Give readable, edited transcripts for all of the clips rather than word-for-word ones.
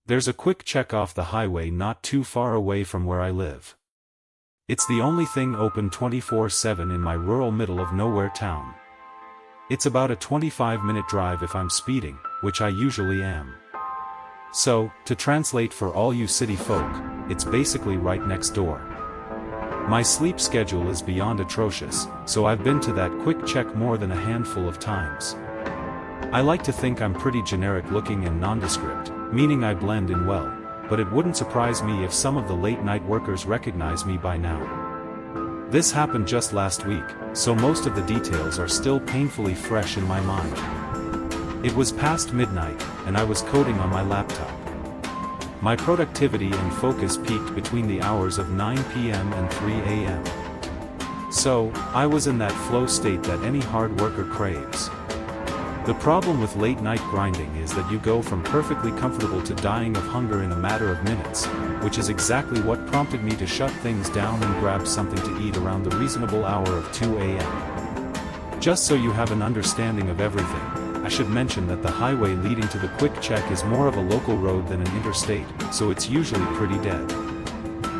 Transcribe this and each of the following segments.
There's a quick check off the highway not too far away from where I live. It's the only thing open 24/7 in my rural middle of nowhere town. It's about a 25-minute drive if I'm speeding, which I usually am. So, to translate for all you city folk, it's basically right next door. My sleep schedule is beyond atrocious, so I've been to that quick check more than a handful of times. I like to think I'm pretty generic looking and nondescript, meaning I blend in well, but it wouldn't surprise me if some of the late-night workers recognize me by now. This happened just last week, so most of the details are still painfully fresh in my mind. It was past midnight, and I was coding on my laptop. My productivity and focus peaked between the hours of 9 p.m. and 3 a.m. So, I was in that flow state that any hard worker craves. The problem with late-night grinding is that you go from perfectly comfortable to dying of hunger in a matter of minutes, which is exactly what prompted me to shut things down and grab something to eat around the reasonable hour of 2 a.m. Just so you have an understanding of everything, I should mention that the highway leading to the quick check is more of a local road than an interstate, so it's usually pretty dead.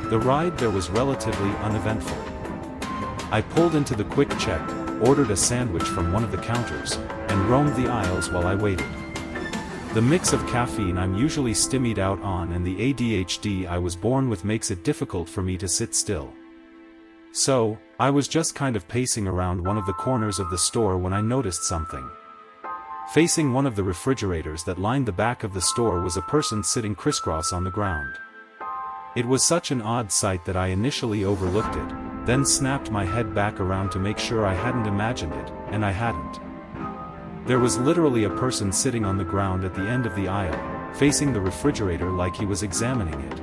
The ride there was relatively uneventful. I pulled into the quick check, ordered a sandwich from one of the counters, and roamed the aisles while I waited. The mix of caffeine I'm usually stymied out on and the ADHD I was born with makes it difficult for me to sit still. So, I was just kind of pacing around one of the corners of the store when I noticed something. Facing one of the refrigerators that lined the back of the store was a person sitting crisscross on the ground. It was such an odd sight that I initially overlooked it, then snapped my head back around to make sure I hadn't imagined it, and I hadn't. There was literally a person sitting on the ground at the end of the aisle, facing the refrigerator like he was examining it.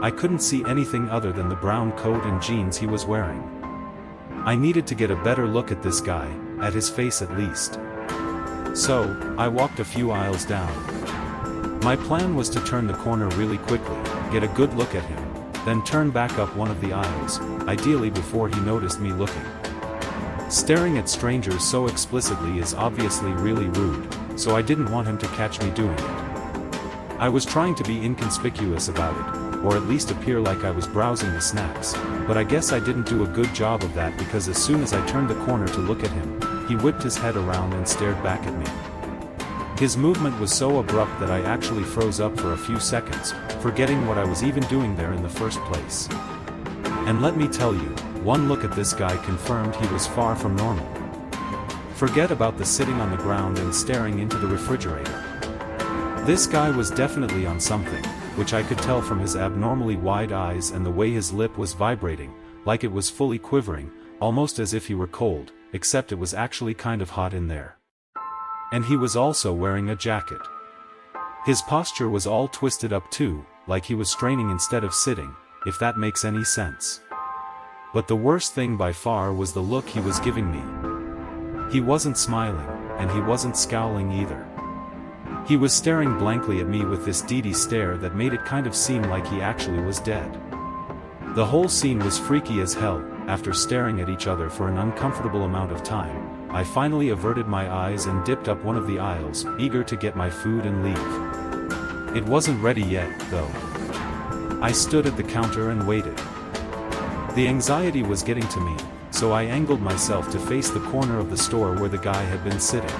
I couldn't see anything other than the brown coat and jeans he was wearing. I needed to get a better look at this guy, at his face at least. So, I walked a few aisles down. My plan was to turn the corner really quickly, get a good look at him, then turn back up one of the aisles, ideally before he noticed me looking. Staring at strangers so explicitly is obviously really rude, so I didn't want him to catch me doing it. I was trying to be inconspicuous about it, or at least appear like I was browsing the snacks, but I guess I didn't do a good job of that because as soon as I turned the corner to look at him, he whipped his head around and stared back at me. His movement was so abrupt that I actually froze up for a few seconds, forgetting what I was even doing there in the first place. And let me tell you, one look at this guy confirmed he was far from normal. Forget about the sitting on the ground and staring into the refrigerator. This guy was definitely on something, which I could tell from his abnormally wide eyes and the way his lip was vibrating, like it was fully quivering, almost as if he were cold, except it was actually kind of hot in there. And he was also wearing a jacket. His posture was all twisted up too, like he was straining instead of sitting, if that makes any sense. But the worst thing by far was the look he was giving me. He wasn't smiling, and he wasn't scowling either. He was staring blankly at me with this deedy stare that made it kind of seem like he actually was dead. The whole scene was freaky as hell. After staring at each other for an uncomfortable amount of time, I finally averted my eyes and dipped up one of the aisles, eager to get my food and leave. It wasn't ready yet, though. I stood at the counter and waited. The anxiety was getting to me, so I angled myself to face the corner of the store where the guy had been sitting.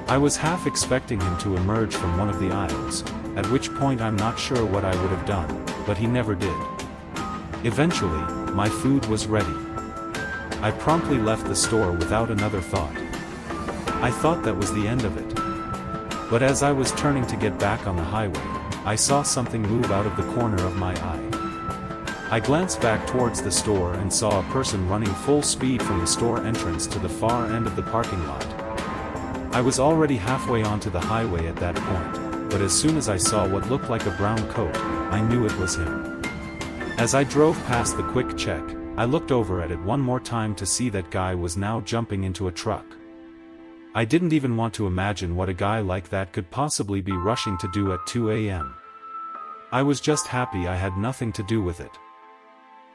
I was half expecting him to emerge from one of the aisles, at which point I'm not sure what I would have done, but he never did. Eventually, my food was ready. I promptly left the store without another thought. I thought that was the end of it. But as I was turning to get back on the highway, I saw something move out of the corner of my eye. I glanced back towards the store and saw a person running full speed from the store entrance to the far end of the parking lot. I was already halfway onto the highway at that point, but as soon as I saw what looked like a brown coat, I knew it was him. As I drove past the quick check, I looked over at it one more time to see that guy was now jumping into a truck. I didn't even want to imagine what a guy like that could possibly be rushing to do at 2 a.m. I was just happy I had nothing to do with it.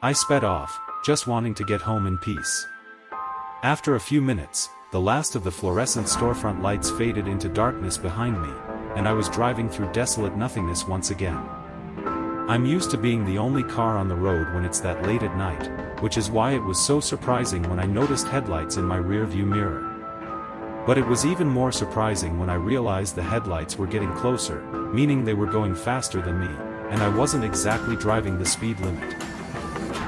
I sped off, just wanting to get home in peace. After a few minutes, the last of the fluorescent storefront lights faded into darkness behind me, and I was driving through desolate nothingness once again. I'm used to being the only car on the road when it's that late at night, which is why it was so surprising when I noticed headlights in my rearview mirror. But it was even more surprising when I realized the headlights were getting closer, meaning they were going faster than me, and I wasn't exactly driving the speed limit.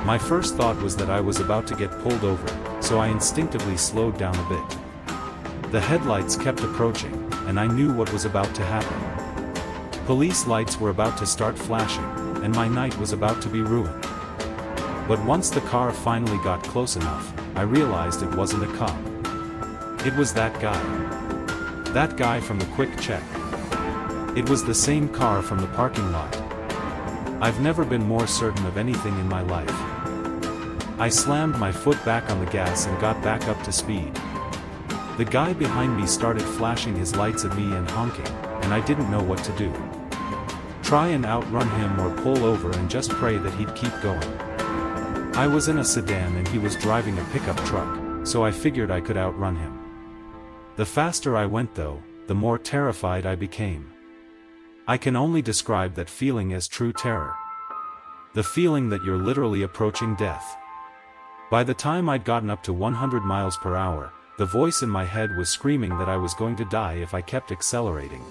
My first thought was that I was about to get pulled over, so I instinctively slowed down a bit. The headlights kept approaching, and I knew what was about to happen. Police lights were about to start flashing, and my night was about to be ruined. But once the car finally got close enough, I realized it wasn't a cop. It was that guy. That guy from the Quick Check. It was the same car from the parking lot. I've never been more certain of anything in my life. I slammed my foot back on the gas and got back up to speed. The guy behind me started flashing his lights at me and honking, and I didn't know what to do. Try and outrun him or pull over and just pray that he'd keep going. I was in a sedan and he was driving a pickup truck, so I figured I could outrun him. The faster I went though, the more terrified I became. I can only describe that feeling as true terror. The feeling that you're literally approaching death. By the time I'd gotten up to 100 miles per hour, the voice in my head was screaming that I was going to die if I kept accelerating.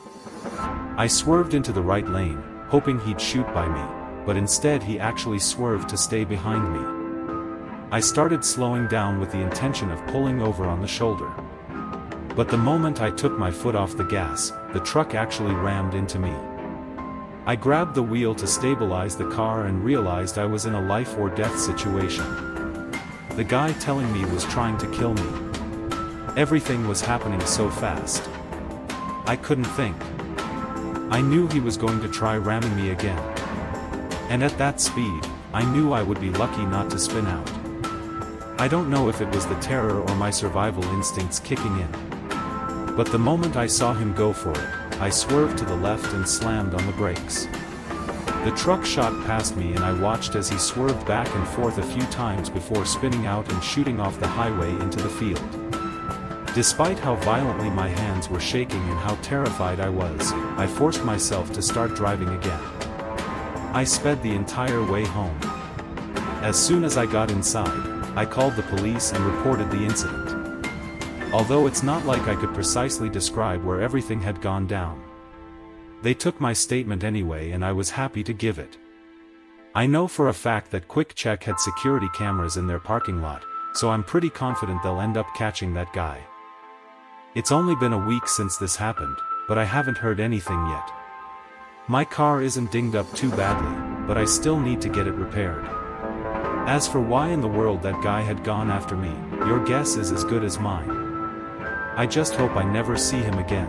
I swerved into the right lane, hoping he'd shoot by me, but instead he actually swerved to stay behind me. I started slowing down with the intention of pulling over on the shoulder. But the moment I took my foot off the gas, the truck actually rammed into me. I grabbed the wheel to stabilize the car and realized I was in a life or death situation. The guy telling me was trying to kill me. Everything was happening so fast. I couldn't think. I knew he was going to try ramming me again. And at that speed, I knew I would be lucky not to spin out. I don't know if it was the terror or my survival instincts kicking in. But the moment I saw him go for it, I swerved to the left and slammed on the brakes. The truck shot past me and I watched as he swerved back and forth a few times before spinning out and shooting off the highway into the field. Despite how violently my hands were shaking and how terrified I was, I forced myself to start driving again. I sped the entire way home. As soon as I got inside, I called the police and reported the incident. Although it's not like I could precisely describe where everything had gone down. They took my statement anyway and I was happy to give it. I know for a fact that Quick Check had security cameras in their parking lot, so I'm pretty confident they'll end up catching that guy. It's only been a week since this happened, but I haven't heard anything yet. My car isn't dinged up too badly, but I still need to get it repaired. As for why in the world that guy had gone after me, your guess is as good as mine. I just hope I never see him again.